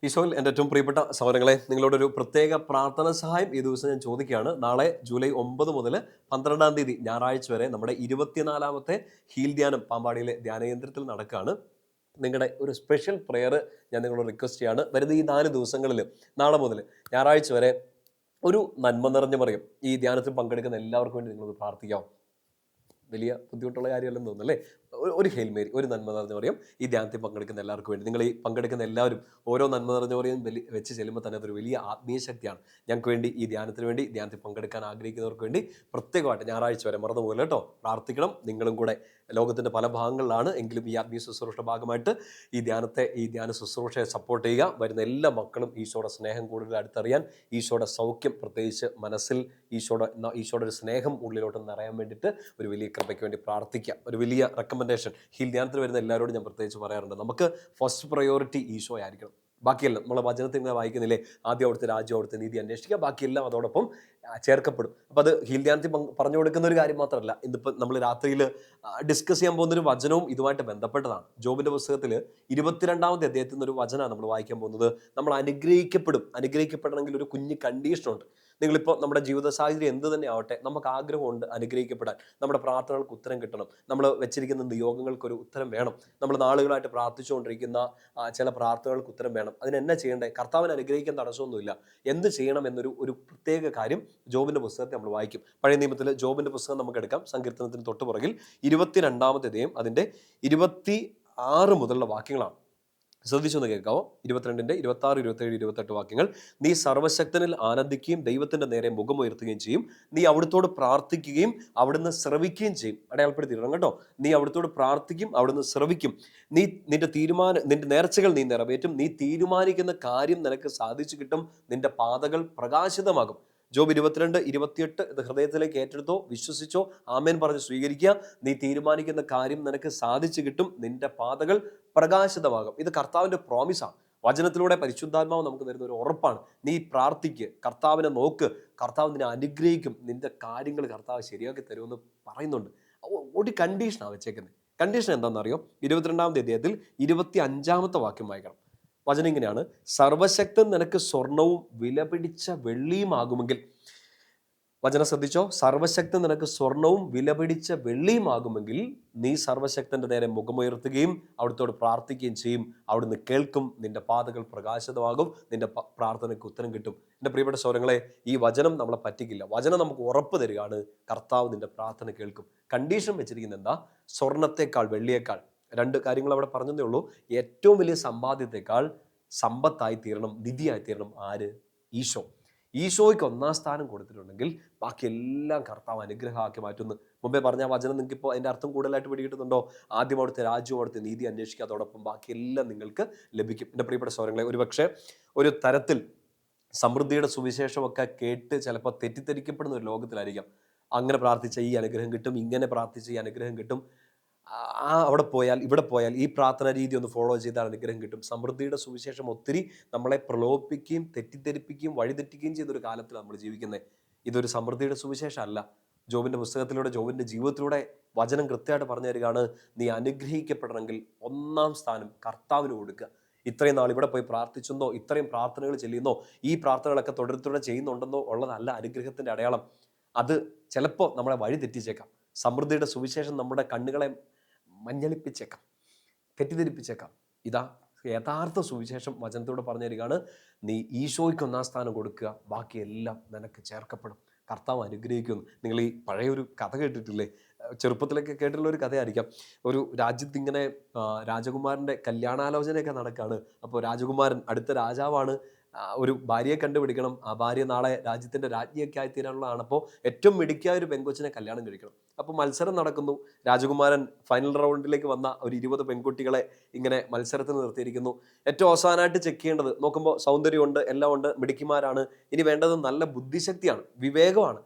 ഈശോയിൽ എൻ്റെ ഏറ്റവും പ്രിയപ്പെട്ട സഹോദരങ്ങളെ, നിങ്ങളോടൊരു പ്രത്യേക പ്രാർത്ഥന സഹായം ഈ ദിവസം ഞാൻ ചോദിക്കുകയാണ്. നാളെ ജൂലൈ 9 മുതൽ 12 തീയതി ഞായറാഴ്ച വരെ നമ്മുടെ 24ാമത്തെ ഹീൽ ധ്യാനം പാമ്പാടിയിലെ ധ്യാനകേന്ദ്രത്തിൽ നടക്കുകയാണ്. നിങ്ങളുടെ ഒരു സ്പെഷ്യൽ പ്രെയർ ഞാൻ നിങ്ങളോട് റിക്വസ്റ്റ് ചെയ്യാണ്. വരുന്ന ഈ 4 ദിവസങ്ങളിൽ നാളെ മുതൽ ഞായറാഴ്ച വരെ ഒരു നന്മ നിറഞ്ഞ മറിയം ഈ ധ്യാനത്തിൽ പങ്കെടുക്കുന്ന എല്ലാവർക്കും വേണ്ടി നിങ്ങളൊന്ന് പ്രാർത്ഥിക്കാം. വലിയ ബുദ്ധിമുട്ടുള്ള കാര്യമല്ലെന്ന് തോന്നുന്നു അല്ലേ? ഒരു ഹെയിൽ മേരി, ഒരു നന്മ നിറഞ്ഞ മറിയം ഈ ധ്യാനത്തിൽ പങ്കെടുക്കുന്ന എല്ലാവർക്കും വേണ്ടി. നിങ്ങൾ ഈ പങ്കെടുക്കുന്ന എല്ലാവരും ഓരോ നന്മ നിറഞ്ഞ മറിയം വെച്ച് ചെല്ലുമ്പോൾ തന്നെ അതൊരു വലിയ ആത്മീയ ശക്തിയാണ്. ഞങ്ങൾക്ക് വേണ്ടി ഈ ധ്യാനത്തിന് വേണ്ടി, ധ്യാനത്തിൽ പങ്കെടുക്കാൻ ആഗ്രഹിക്കുന്നവർക്ക് വേണ്ടി പ്രത്യേകമായിട്ട് ഞായറാഴ്ച വരെ മറന്നുപോലെ കേട്ടോ പ്രാർത്ഥിക്കണം. നിങ്ങളും കൂടെ ലോകത്തിൻ്റെ പല ഭാഗങ്ങളിലാണ് എങ്കിലും ഈ ആത്മീയ ശുശ്രൂഷയുടെ ഭാഗമായിട്ട് ഈ ധ്യാന ശുശ്രൂഷയെ സപ്പോർട്ട് ചെയ്യുക. വരുന്ന എല്ലാ മക്കളും ഈശോയുടെ സ്നേഹം കൂടുതൽ അടുത്തറിയാൻ, ഈശോയുടെ സൗഖ്യം പ്രത്യേകിച്ച് മനസ്സിൽ ഈശോയുടെ ഒരു സ്നേഹം ഉള്ളിലോട്ട് നിറയാൻ വേണ്ടിയിട്ട് ഒരു വലിയ കൃപയ്ക്ക് വേണ്ടി പ്രാർത്ഥിക്കുക. ഒരു വലിയ റെക്കമെൻഡേഷൻ ഹീൽ ധ്യാനത്തിന് വരുന്ന എല്ലാവരോടും ഞാൻ പ്രത്യേകിച്ച് പറയാറുണ്ട്. നമുക്ക് ഫസ്റ്റ് പ്രയോറിറ്റി ഈശോ ആയിരിക്കണം. ബാക്കിയെല്ലാം നമ്മളെ വചനത്തിൽ ഇങ്ങനെ വായിക്കുന്നില്ലേ, ആദ്യം അവിടുത്തെ രാജ്യം, അവിടുത്തെ നീതി അന്വേഷിക്കുക, ബാക്കിയെല്ലാം അതോടൊപ്പം ചേർക്കപ്പെടും. അപ്പം അത് ഹീൽ ധ്യാനത്തിൽ പറഞ്ഞു കൊടുക്കുന്ന ഒരു കാര്യം മാത്രമല്ല, ഇന്നിപ്പോൾ നമ്മൾ രാത്രിയിൽ ഡിസ്കസ് ചെയ്യാൻ പോകുന്നൊരു വചനവും ഇതുമായിട്ട് ബന്ധപ്പെട്ടതാണ്. ജോബിൻ്റെ പുസ്തകത്തിൽ 22ാമത്തെ അധ്യായത്തിൽ നിന്നൊരു വചനമാണ് നമ്മൾ വായിക്കാൻ പോകുന്നത്. നമ്മൾ അനുഗ്രഹിക്കപ്പെടണമെങ്കിൽ ഒരു കുഞ്ഞ് കണ്ടീഷനുണ്ട്. നിങ്ങളിപ്പോൾ നമ്മുടെ ജീവിത സാഹചര്യം എന്ത് തന്നെ ആവട്ടെ, നമുക്ക് ആഗ്രഹമുണ്ട് അനുഗ്രഹിക്കപ്പെടാൻ. നമ്മുടെ പ്രാർത്ഥനകൾക്ക് ഉത്തരം കിട്ടണം, നമ്മൾ വെച്ചിരിക്കുന്ന നിയോഗങ്ങൾക്കൊരു ഉത്തരം വേണം, നമ്മൾ നാളുകളായിട്ട് പ്രാർത്ഥിച്ചുകൊണ്ടിരിക്കുന്ന ചില പ്രാർത്ഥനകൾക്ക് ഉത്തരം വേണം. അതിനെന്നാ ചെയ്യേണ്ടത്? കർത്താവിനെ അനുഗ്രഹിക്കാൻ തടസ്സമൊന്നുമില്ല. എന്ത് ചെയ്യണം എന്നൊരു പ്രത്യേക കാര്യം ജോബിൻ്റെ പുസ്തകത്തെ നമ്മൾ വായിക്കും. പഴയ നിയമത്തിൽ ജോബിൻ്റെ പുസ്തകം നമുക്ക് എടുക്കാം. സങ്കീർത്തനത്തിന് തൊട്ട് പുറകിൽ 22ാമത്തെ അധ്യായം അതിൻ്റെ 26 മുതലുള്ള വാക്യങ്ങളാണ്. ശ്രദ്ധിച്ചൊന്ന് കേൾക്കാവോ? 22-ന്റെ 26, 27, 28 വാക്യങ്ങൾ. നീ സർവശക്തനിൽ ആനന്ദിക്കുകയും ദൈവത്തിന്റെ നേരെ മുഖമുയർത്തുകയും ചെയ്യും. നീ അവിടുത്തോട് പ്രാർത്ഥിക്കുകയും അവിടുന്ന് ശ്രവിക്കുകയും ചെയ്യും. അടയാളപ്പെടുത്തിയിടണം കേട്ടോ. നീ അവിടുത്തോട് പ്രാർത്ഥിക്കും, അവിടുന്ന് ശ്രവിക്കും. നീ നിന്റെ നേർച്ചകൾ നീ നിറവേറ്റും. നീ തീരുമാനിക്കുന്ന കാര്യം നിനക്ക് സാധിച്ചു കിട്ടും. നിന്റെ പാതകൾ പ്രകാശിതമാകും. ജോബ് 22, 28 ഇത് ഹൃദയത്തിലേക്ക് ഏറ്റെടുത്തോ, വിശ്വസിച്ചോ, ആമേൻ പറഞ്ഞ് സ്വീകരിക്കുക. നീ തീരുമാനിക്കുന്ന കാര്യം നിനക്ക് സാധിച്ചു കിട്ടും. നിന്റെ പാതകൾ പ്രകാശിതമാകും. ഇത് കർത്താവിൻ്റെ പ്രോമിസാണ്. വചനത്തിലൂടെ പരിശുദ്ധാത്മാവ് നമുക്ക് തരുന്ന ഒരു ഉറപ്പാണ്. നീ പ്രാർത്ഥിക്ക്, കർത്താവിനെ നോക്ക്, കർത്താവ് നിന്നെ അനുഗ്രഹിക്കും, നിന്റെ കാര്യങ്ങൾ കർത്താവ് ശരിയാക്കി തരുമെന്ന് പറയുന്നുണ്ട്. ഒരു കണ്ടീഷനാണ് വെച്ചേക്കുന്നത്. കണ്ടീഷൻ എന്താണെന്നറിയോ? 22ാമത്തെ അധ്യായത്തിൽ 25ാമത്തെ വാക്യം വായിക്കണം. വചനം ഇങ്ങനെയാണ്: സർവശക്തൻ നിനക്ക് സ്വർണവും വിലപിടിച്ച വെള്ളിയുമാകുമെങ്കിൽ. വചനം ശ്രദ്ധിച്ചോ? സർവശക്തൻ നിനക്ക് സ്വർണവും വിലപിടിച്ച വെള്ളിയുമാകുമെങ്കിൽ നീ സർവശക്തന്റെ നേരെ മുഖമുയർത്തുകയും അവിടുത്തോട് പ്രാർത്ഥിക്കുകയും ചെയ്യും. അവിടുന്ന് കേൾക്കും, നിന്റെ പാതകൾ പ്രകാശിതമാകും, നിന്റെ പ്രാർത്ഥനയ്ക്ക് ഉത്തരം കിട്ടും. എൻ്റെ പ്രിയപ്പെട്ട സഹോദരങ്ങളെ, ഈ വചനം നമ്മളെ പറ്റിക്കില്ല. വചനം നമുക്ക് ഉറപ്പ് തരികയാണ്, കർത്താവ് നിന്റെ പ്രാർത്ഥന കേൾക്കും. കണ്ടീഷൻ വെച്ചിരിക്കുന്നത് എന്താ? സ്വർണത്തെക്കാൾ, വെള്ളിയേക്കാൾ, 2 കാര്യങ്ങൾ അവിടെ പറഞ്ഞതേ ഉള്ളൂ. ഏറ്റവും വലിയ സമ്പാദ്യത്തെക്കാൾ സമ്പത്തായി തീരണം, നിധിയായി തീരണം ആര്? ഈശോ. ഈശോയ്ക്ക് 1ാം സ്ഥാനം കൊടുത്തിട്ടുണ്ടെങ്കിൽ ബാക്കിയെല്ലാം കർത്താവ് അനുഗ്രഹമാക്കി മാറ്റുന്നു. മുമ്പേ പറഞ്ഞ വചനം നിങ്ങൾക്ക് ഇപ്പോൾ അതിൻ്റെ അർത്ഥം കൂടുതലായിട്ട് പിടികിട്ടുന്നുണ്ടോ? ആദ്യം അവിടുത്തെ രാജ്യവും അവിടുത്തെ നീതി അന്വേഷിക്കുക, അതോടൊപ്പം ബാക്കിയെല്ലാം നിങ്ങൾക്ക് ലഭിക്കും. എൻ്റെ പ്രിയപ്പെട്ട സഹോദരങ്ങളെ, ഒരുപക്ഷെ ഒരു തരത്തിൽ സമൃദ്ധിയുടെ സുവിശേഷമൊക്കെ കേട്ട് ചിലപ്പോൾ തെറ്റിദ്ധരിക്കപ്പെടുന്ന ഒരു ലോകത്തിലായിരിക്കാം. അങ്ങനെ പ്രാർത്ഥിച്ച ഈ അനുഗ്രഹം കിട്ടും, ഇങ്ങനെ പ്രാർത്ഥിച്ച ഈ അനുഗ്രഹം കിട്ടും, അവിടെ പോയാൽ ഇവിടെ പോയാൽ ഈ പ്രാർത്ഥന രീതി ഒന്ന് ഫോളോ ചെയ്താൽ അനുഗ്രഹം കിട്ടും. സമൃദ്ധിയുടെ സുവിശേഷം ഒത്തിരി നമ്മളെ പ്രലോഭിപ്പിക്കുകയും തെറ്റിദ്ധരിപ്പിക്കുകയും വഴിതെറ്റിക്കുകയും ചെയ്തൊരു കാലത്തിൽ നമ്മൾ ജീവിക്കുന്നത്. ഇതൊരു സമൃദ്ധിയുടെ സുവിശേഷം അല്ല. ജോബിൻ്റെ പുസ്തകത്തിലൂടെ, ജോബിൻ്റെ ജീവിതത്തിലൂടെ വചനം കൃത്യമായിട്ട് പറഞ്ഞു തരികയാണ്, നീ അനുഗ്രഹിക്കപ്പെടണമെങ്കിൽ 1ാം സ്ഥാനം കർത്താവിന് കൊടുക്കുക. ഇത്രയും നാൾ ഇവിടെ പോയി പ്രാർത്ഥിച്ചെന്നോ, ഇത്രയും പ്രാർത്ഥനകൾ ചെല്ലുന്നോ, ഈ പ്രാർത്ഥനകളൊക്കെ തുടരെ ചെയ്യുന്നുണ്ടെന്നോ ഉള്ളതല്ല അനുഗ്രഹത്തിൻ്റെ അടയാളം. അത് ചിലപ്പോൾ നമ്മളെ വഴി തെറ്റിച്ചേക്കാം. സമൃദ്ധിയുടെ സുവിശേഷം നമ്മുടെ കണ്ണുകളെ മഞ്ഞളിപ്പിച്ചേക്കാം, തെറ്റിദ്ധരിപ്പിച്ചേക്കാം. ഇതാ യഥാർത്ഥ സുവിശേഷം വചനത്തോട് പറഞ്ഞു തരികയാണ്, നീ ഈശോയ്ക്ക് 1ാം സ്ഥാനം കൊടുക്കുക, ബാക്കിയെല്ലാം നിനക്ക് ചേർക്കപ്പെടും, കർത്താവ് അനുഗ്രഹിക്കുന്നു. നിങ്ങൾ ഈ പഴയൊരു കഥ കേട്ടിട്ടില്ലേ? ചെറുപ്പത്തിലൊക്കെ കേട്ടിട്ടുള്ള ഒരു കഥയായിരിക്കാം. ഒരു രാജ്യത്ത് ഇങ്ങനെ രാജകുമാരൻ്റെ കല്യാണാലോചനയൊക്കെ നടക്കുകയാണ്. അപ്പോൾ രാജകുമാരൻ അടുത്ത രാജാവാണ്, ഒരു ഭാര്യയെ കണ്ടുപിടിക്കണം. ആ ഭാര്യ നാളെ രാജ്യത്തിൻ്റെ രാജ്ഞിയൊക്കെ ആയിത്തീരാനുള്ളതാണ്. അപ്പോൾ ഏറ്റവും മിടുക്കിയായ ഒരു പെൺകൊച്ചിനെ കല്യാണം കഴിക്കണം. അപ്പോൾ മത്സരം നടക്കുന്നു. രാജകുമാരൻ ഫൈനൽ റൗണ്ടിലേക്ക് വന്ന ഒരു 20 പെൺകുട്ടികളെ ഇങ്ങനെ മത്സരത്തിന് നിർത്തിയിരിക്കുന്നു. ഏറ്റവും അവസാനമായിട്ട് ചെക്ക് ചെയ്യേണ്ടത്, നോക്കുമ്പോൾ സൗന്ദര്യമുണ്ട്, എല്ലാം ഉണ്ട്, മിടുക്കിമാരാണ്. ഇനി വേണ്ടത് നല്ല ബുദ്ധിശക്തിയാണ്, വിവേകമാണ്.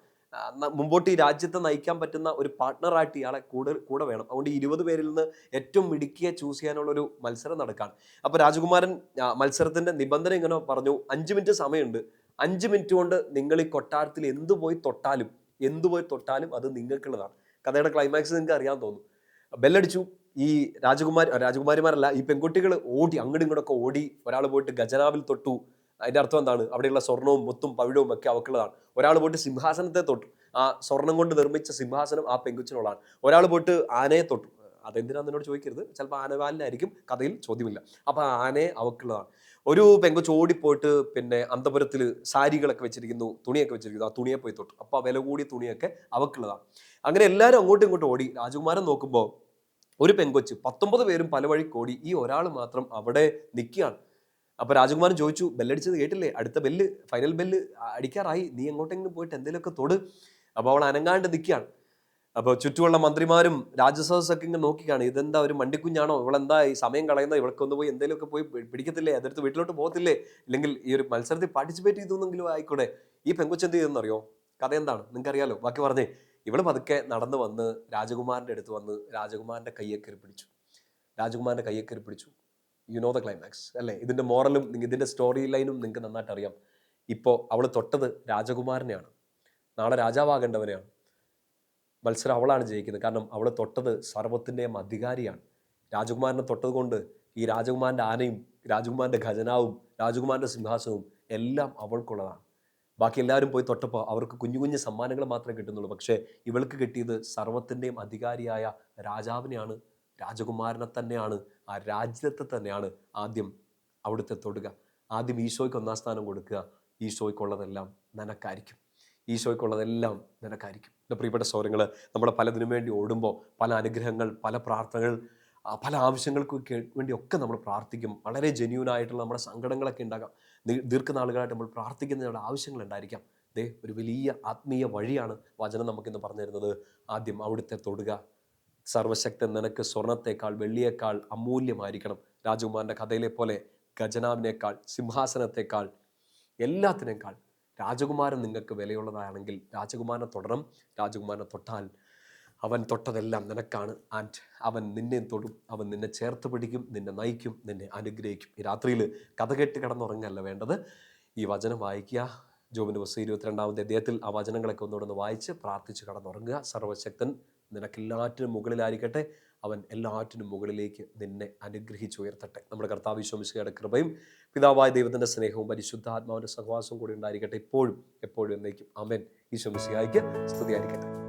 മുമ്പോട്ട് ഈ രാജ്യത്തെ നയിക്കാൻ പറ്റുന്ന ഒരു പാർട്ട്ണറായിട്ട് ഇയാളെ കൂടെ വേണം. അതുകൊണ്ട് 20 പേരിൽ നിന്ന് ഏറ്റവും മിടുക്കിയെ ചൂസ് ചെയ്യാനുള്ള ഒരു മത്സരം നടക്കുകയാണ്. അപ്പോൾ രാജകുമാരൻ മത്സരത്തിന്റെ നിബന്ധന ഇങ്ങനെ പറഞ്ഞു: 5 മിനിറ്റ് സമയമുണ്ട്. 5 മിനിറ്റ് കൊണ്ട് നിങ്ങൾ ഈ കൊട്ടാരത്തിൽ എന്തു പോയി തൊട്ടാലും അത് നിങ്ങൾക്കുള്ളതാണ്. കഥയുടെ ക്ലൈമാക്സ് നിങ്ങൾക്ക് അറിയാൻ തോന്നും. ബെല്ലടിച്ചു. ഈ രാജകുമാരിമാരല്ല, ഈ പെൺകുട്ടികൾ ഓടി അങ്ങോട്ടും ഇങ്ങോട്ടൊക്കെ ഓടി. ഒരാൾ പോയിട്ട് ഖജനാവിൽ തൊട്ടു. അതിന്റെ അർത്ഥം എന്താണ്? അവിടെയുള്ള സ്വർണവും മുത്തും പവിഴവും ഒക്കെ അവക്കുള്ളതാണ്. ഒരാൾ പോയിട്ട് സിംഹാസനത്തെ തൊട്ടു. ആ സ്വർണം കൊണ്ട് നിർമ്മിച്ച സിംഹാസനം ആ പെങ്കുച്ചിനുള്ളതാണ്. ഒരാൾ പോയിട്ട് ആനയെ തൊട്ടു. അതെന്തിനാന്ന് എന്നോട് ചോദിക്കരുത്, ചിലപ്പോൾ ആനവാലിനായിരിക്കും, കഥയിൽ ചോദ്യമില്ല. അപ്പൊ ആനയെ അവക്കുള്ളതാണ്. ഒരു പെങ്കൊച്ച് ഓടിപ്പോയിട്ട് പിന്നെ അന്തപുരത്തിൽ സാരികളൊക്കെ വെച്ചിരിക്കുന്നു, തുണിയൊക്കെ വെച്ചിരിക്കുന്നു. ആ തുണിയെ പോയി തൊട്ടു. അപ്പൊ വില കൂടിയ തുണിയൊക്കെ അവക്കുള്ളതാണ്. അങ്ങനെ എല്ലാവരും അങ്ങോട്ടും ഇങ്ങോട്ടും ഓടി. രാജകുമാരൻ നോക്കുമ്പോൾ ഒരു പെങ്കൊച്ച് 19 പേരും പല വഴി ഓടി. ഈ ഒരാൾ മാത്രം അവിടെ നിൽക്കുകയാണ്. അപ്പൊ രാജകുമാരൻ ചോദിച്ചു, ബെല്ലടിച്ചത് കേട്ടില്ലേ? അടുത്ത ബെല്ല്, ഫൈനൽ ബെല്ല് അടിക്കാറായി. നീ എങ്ങോട്ടെങ്കിലും പോയിട്ട് എന്തെങ്കിലുമൊക്കെ തൊട്. അപ്പൊ അവൾ അനങ്ങാണ്ട് നിൽക്കുകയാണ്. അപ്പോൾ ചുറ്റുമുള്ള മന്ത്രിമാരും രാജസദസ്സൊക്കെ ഇങ്ങനെ നോക്കിക്കാണ്. ഇതെന്താ ഒരു മണ്ടിക്കുഞ്ഞാണോ? ഇവളെന്താ ഈ സമയം കളയുന്നത്? ഇവൾക്കൊന്ന് പോയി എന്തെങ്കിലുമൊക്കെ പോയി പിടിക്കത്തില്ലേ? അതെടുത്ത് വീട്ടിലോട്ട് പോകത്തില്ലേ? ഇല്ലെങ്കിൽ ഈ ഒരു മത്സരത്തിൽ പാർട്ടിസിപ്പേറ്റ് ചെയ്തെന്നെങ്കിലും ആയിക്കൂടെ? ഈ പെങ്കൊച്ച് എന്ത് ചെയ്തെന്നറിയോ? കഥ എന്താണ് നിങ്ങൾക്കറിയാലോ, ബാക്കി പറഞ്ഞേ. ഇവള് പതുക്കെ നടന്നു വന്ന് രാജകുമാരൻ്റെ അടുത്ത് വന്ന് രാജകുമാരൻ്റെ കയ്യെ കയറി പിടിച്ചു. രാജകുമാരൻ്റെ കയ്യെ കയറി പിടിച്ചു. യു നോ ദ ക്ലൈമാക്സ് അല്ലേ? ഇതിന്റെ മോറലും ഇതിന്റെ സ്റ്റോറി ലൈനും നിങ്ങൾക്ക് നന്നായിട്ട് അറിയാം. ഇപ്പോൾ അവൾ തൊട്ടത് രാജകുമാരനെയാണ്. നാളെ രാജാവാകേണ്ടവനെയാണ്. മത്സരം അവളാണ് ജയിക്കുന്നത്. കാരണം അവൾ തൊട്ടത് സർവ്വത്തിൻ്റെയും അധികാരിയാണ്. രാജകുമാരനെ തൊട്ടത് കൊണ്ട് ഈ രാജകുമാരൻ്റെ ആനയും രാജകുമാരൻ്റെ ഖജനാവും രാജകുമാരൻ്റെ സിംഹാസനവും എല്ലാം അവൾക്കുള്ളതാണ്. ബാക്കി എല്ലാവരും പോയി തൊട്ടപ്പോൾ അവർക്ക് കുഞ്ഞു കുഞ്ഞു സമ്മാനങ്ങൾ മാത്രമേ കിട്ടുന്നുള്ളൂ. പക്ഷേ ഇവൾക്ക് കിട്ടിയത് സർവ്വത്തിൻ്റെയും അധികാരിയായ രാജാവിനെയാണ്, രാജകുമാരനെ തന്നെയാണ്, ആ രാജ്യത്തെ തന്നെയാണ് ആദ്യം അവിടുത്തെ തൊടുക. ആദ്യം ഈശോയ്ക്ക് ഒന്നാം സ്ഥാനം കൊടുക്കുക. ഈശോയ്ക്കുള്ളതെല്ലാം നിനക്കായിരിക്കും. ഈശോയ്ക്കുള്ളതെല്ലാം നിനക്കായിരിക്കും. എൻ്റെ പ്രിയപ്പെട്ട സഹോദരങ്ങൾ, നമ്മൾ പലതിനും വേണ്ടി ഓടുമ്പോൾ പല അനുഗ്രഹങ്ങൾ, പല പ്രാർത്ഥനകൾ, പല ആവശ്യങ്ങൾക്കൊക്കെ വേണ്ടിയൊക്കെ നമ്മൾ പ്രാർത്ഥിക്കും. വളരെ ജെന്യൂനായിട്ടുള്ള നമ്മുടെ സങ്കടങ്ങളൊക്കെ ഉണ്ടാകാം. ദീർഘനാളുകളായിട്ട് നമ്മൾ പ്രാർത്ഥിക്കുന്ന നമ്മുടെ ആവശ്യങ്ങൾ ഉണ്ടായിരിക്കാം. ഒരു വലിയ ആത്മീയ വഴിയാണ് വചനം നമുക്കിന്ന് പറഞ്ഞു തരുന്നത്. ആദ്യം അവിടുത്തെ തൊടുക. സർവശക്തൻ നിനക്ക് സ്വർണത്തേക്കാൾ വെള്ളിയേക്കാൾ അമൂല്യമായിരിക്കണം. രാജകുമാരൻ്റെ കഥയിലെ പോലെ ഖജനാവിനേക്കാൾ സിംഹാസനത്തേക്കാൾ എല്ലാത്തിനേക്കാൾ രാജകുമാരൻ നിങ്ങൾക്ക് വിലയുള്ളതാണെങ്കിൽ രാജകുമാരനെ തൊടണം. രാജകുമാരനെ തൊട്ടാൽ അവൻ തൊട്ടതെല്ലാം നിനക്കാണ്. ആൻഡ് അവൻ നിന്നെ തൊടും, അവൻ നിന്നെ ചേർത്ത് പിടിക്കും, നിന്നെ നയിക്കും, നിന്നെ അനുഗ്രഹിക്കും. ഈ രാത്രിയിൽ കഥ കേട്ട് കിടന്നുറങ്ങല്ല വേണ്ടത്, ഈ വചനം വായിക്കുക. ജോബിൻ്റെ പുസ്തകം 22-ാമത്തെ അധ്യായത്തിൽ ആ വചനങ്ങളൊക്കെ ഒന്നുകൂടെ വായിച്ച് പ്രാർത്ഥിച്ച് കിടന്നുറങ്ങുക. സർവശക്തൻ നിനക്കെല്ലാറ്റിനും മുകളിലായിരിക്കട്ടെ. അവൻ എല്ലാറ്റിനും മുകളിലേക്ക് നിന്നെ അനുഗ്രഹിച്ചുയർത്തട്ടെ. നമ്മുടെ കർത്താവ് ഈശോ മിശിഹായുടെ കൃപയും പിതാവായ ദൈവത്തിൻ്റെ സ്നേഹവും പരിശുദ്ധാത്മാവിൻ്റെ സഹവാസവും കൂടി ഉണ്ടായിരിക്കട്ടെ, ഇപ്പോഴും എപ്പോഴും എന്നേക്കും. ആമേൻ. ഈശോ മിശിഹായ്ക്ക് സ്തുതിയായിരിക്കട്ടെ.